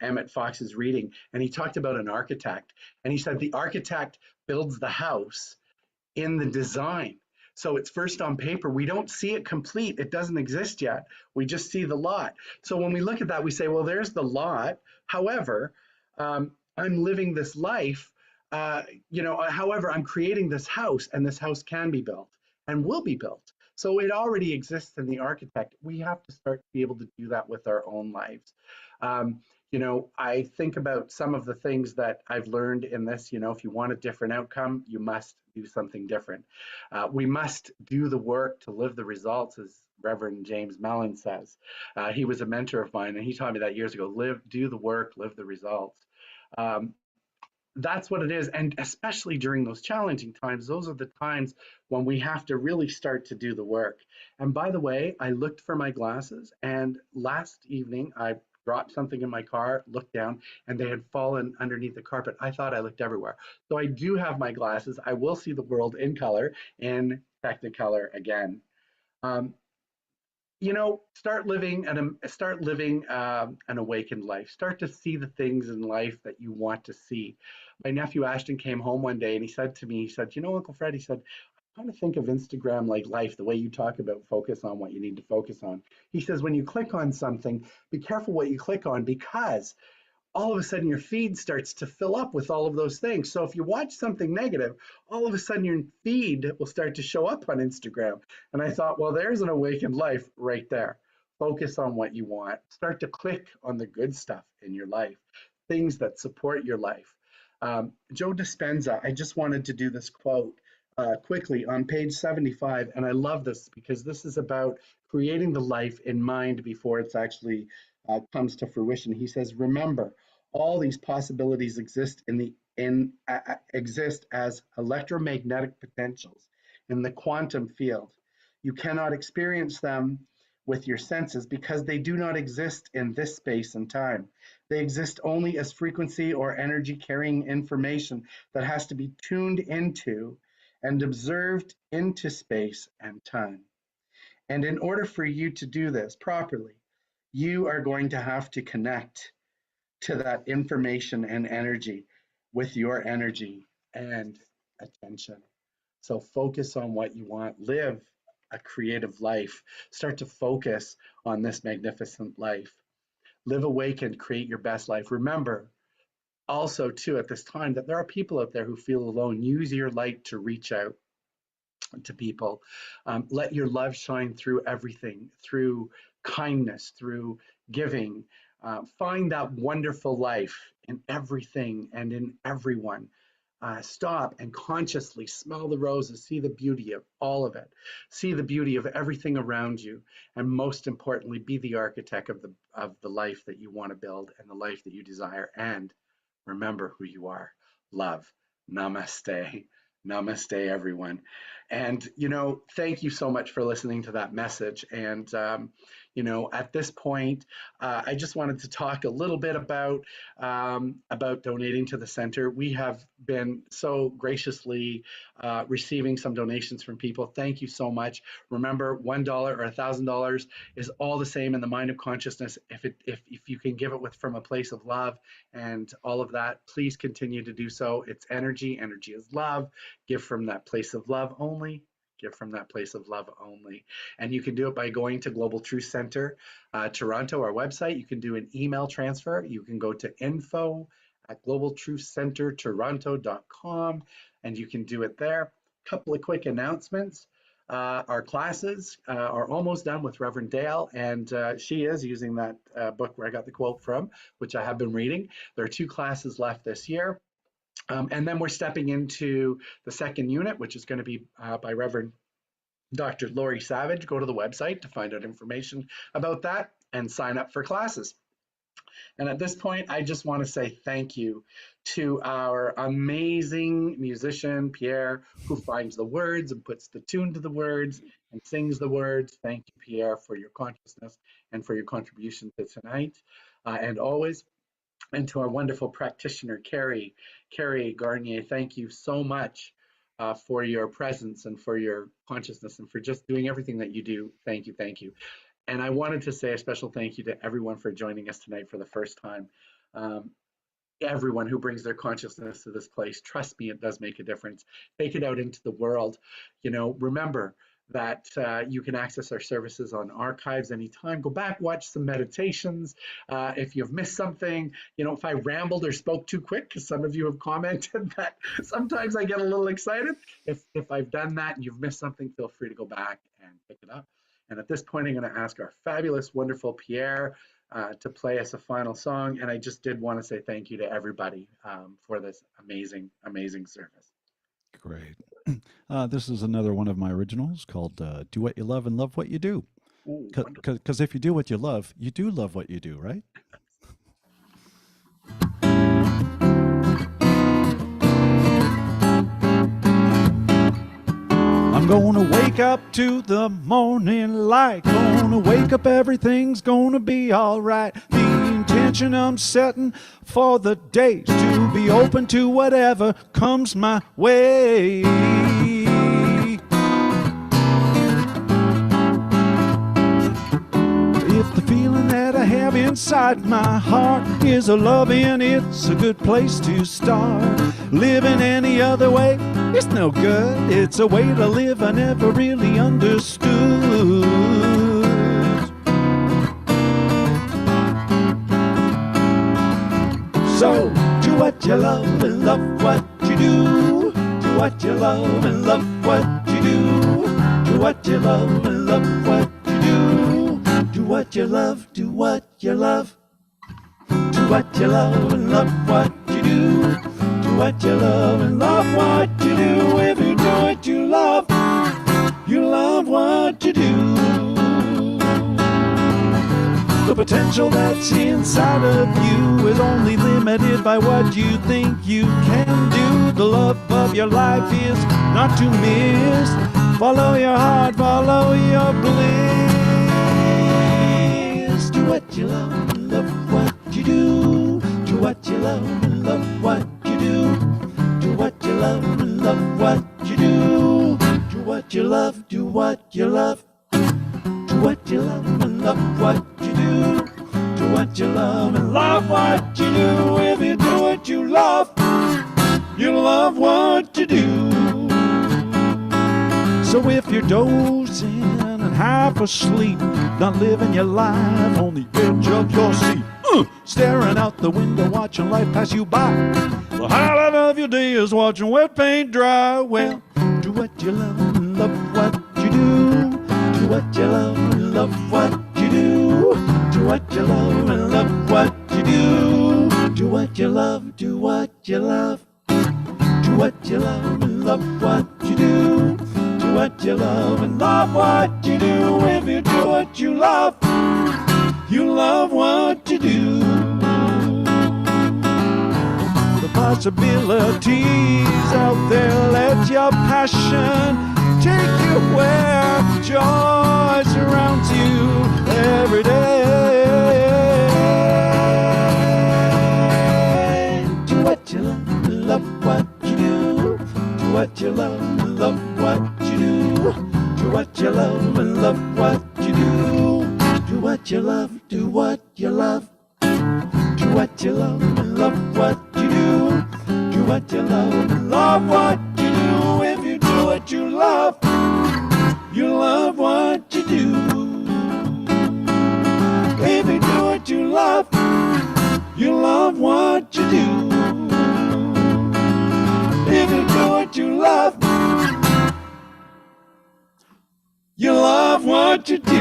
Emmett Fox's reading, and he talked about an architect. And he said the architect builds the house in the design. So it's first on paper. We don't see it complete. It doesn't exist yet. We just see the lot. So when we look at that, we say, well, there's the lot. However, I'm living this life. However, I'm creating this house, and this house can be built and will be built. So it already exists in the architect. We have to start to be able to do that with our own lives. I think about some of the things that I've learned in this. If you want a different outcome, you must do something different. We must do the work to live the results, as Reverend James Mellon says. He was a mentor of mine, and he taught me that years ago. Do the work, live the results. That's what it is. And especially during those challenging times, those are the times when we have to really start to do the work. And by the way, I looked for my glasses, and last evening I dropped something in my car, looked down, and they had fallen underneath the carpet. I thought I looked everywhere. So I do have my glasses. I will see the world in color, in Technicolor again. Start living an awakened life. Start to see the things in life that you want to see. My nephew Ashton came home one day and he said to me, Uncle Fred, he said, I kind of think of Instagram like life, the way you talk about focus on what you need to focus on. He says, when you click on something, be careful what you click on, because all of a sudden your feed starts to fill up with all of those things. So if you watch something negative, all of a sudden your feed will start to show up on Instagram. And I thought, well, there's an awakened life right there. Focus on what you want. Start to click on the good stuff in your life, things that support your life. Joe Dispenza, I just wanted to do this quote quickly on page 75. And I love this because this is about creating the life in mind before it's actually comes to fruition. He says, remember, all these possibilities exist exist as electromagnetic potentials in the quantum field. You cannot experience them with your senses because they do not exist in this space and time. They exist only as frequency or energy carrying information that has to be tuned into and observed into space and time. And in order for you to do this properly, you are going to have to connect to that information and energy with your energy and attention. So focus on what you want. Live a creative life. Start to focus on this magnificent life. Live awakened, create your best life. Remember also too at this time that there are people out there who feel alone. Use your light to reach out to people. Let your love shine through everything, through kindness, through giving. Find that wonderful life in everything and in everyone. Stop and consciously smell the roses, see the beauty of all of it, see the beauty of everything around you, and most importantly, be the architect of the life that you want to build and the life that you desire. And remember who you are. Love. Namaste. Namaste, everyone. And, thank you so much for listening to that message. And, at this point, I just wanted to talk a little bit about donating to the center. We have been so graciously receiving some donations from people. Thank you so much. Remember, $1 or $1,000 is all the same in the mind of consciousness. If you can give it from a place of love and all of that, please continue to do so. It's energy. Energy is love. Give from that place of love only. Give from that place of love only. And you can do it by going to Global Truth Center Toronto, our website. You can do an email transfer. You can go to info@globaltruthcentertoronto.com and you can do it there. Couple of quick announcements. Our classes are almost done with Reverend Dale, and she is using that book where I got the quote from, which I have been reading. There are 2 classes left this year. And then we're stepping into the second unit, which is going to be by Reverend Dr. Laurie Savage. Go to the website to find out information about that and sign up for classes. And at this point, I just want to say thank you to our amazing musician, Pierre, who finds the words and puts the tune to the words and sings the words. Thank you, Pierre, for your consciousness and for your contribution to tonight and always. And to our wonderful practitioner, Carrie Garnier, thank you so much for your presence and for your consciousness and for just doing everything that you do. Thank you, thank you. And I wanted to say a special thank you to everyone for joining us tonight for the first time. Um, Everyone who brings their consciousness to this place, trust me, it does make a difference. Take it out into the world. Remember that you can access our services on archives anytime. Go back, watch some meditations. If you've missed something, if I rambled or spoke too quick, because some of you have commented that sometimes I get a little excited. If I've done that and you've missed something, feel free to go back and pick it up. And at this point, I'm going to ask our fabulous, wonderful Pierre to play us a final song. And I just did want to say thank you to everybody for this amazing, amazing service. Great. This is another one of my originals called Do What You Love and Love What You Do. Because if you do what you do love what you do, right? I'm gonna wake up to the morning light. Gonna wake up, everything's gonna be alright. The intention I'm setting for the day is to be open to whatever comes my way. If the feeling that I have inside my heart is a loving, it's a good place to start. Living any other way, it's no good. It's a way to live I never really understood. So, do what you love and love what you do. Do what you love and love what you do. Do what you love and love what you do. Do what you love, do what you love. Do what you love and love what you do. Do what you love and love what you do. If you do what you love what you do. The potential that's inside of you is only limited by what you think you can do. The love of your life is not to miss. Follow your heart, follow your bliss. Do what you love and love what you do. Do what you love and love what you do. Do what you love and love what you do. Do what you love, do what you love. Do what you love and love what you do. Do what you love and love what you do. If you do what you love what you do. So if you're dozing and half asleep, not living your life on the edge of your seat, staring out the window, watching life pass you by, the highlight of your day is watching wet paint dry. Well, do what you love and love what you do. Do what you love and love what you do. Do what you love and love what you do. Do what you love, do what you love. Do what you love and love what you do. Do what you love and love what you do. If you do what you love what you do. The possibilities out there, let your passion take you where joy surrounds you every day. Do what you love what you do. Do what you love what you do. Do what you love and love what you do. Do what you love, do what you love. Do what you love and love what you do. Do what you love and love what you do. If you do what you love what you do. If you do what you love what you do. If you do what you love what you do.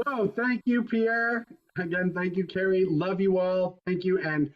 Whoa, thank you, Pierre. Again, thank you, Carrie. Love you all. Thank you. And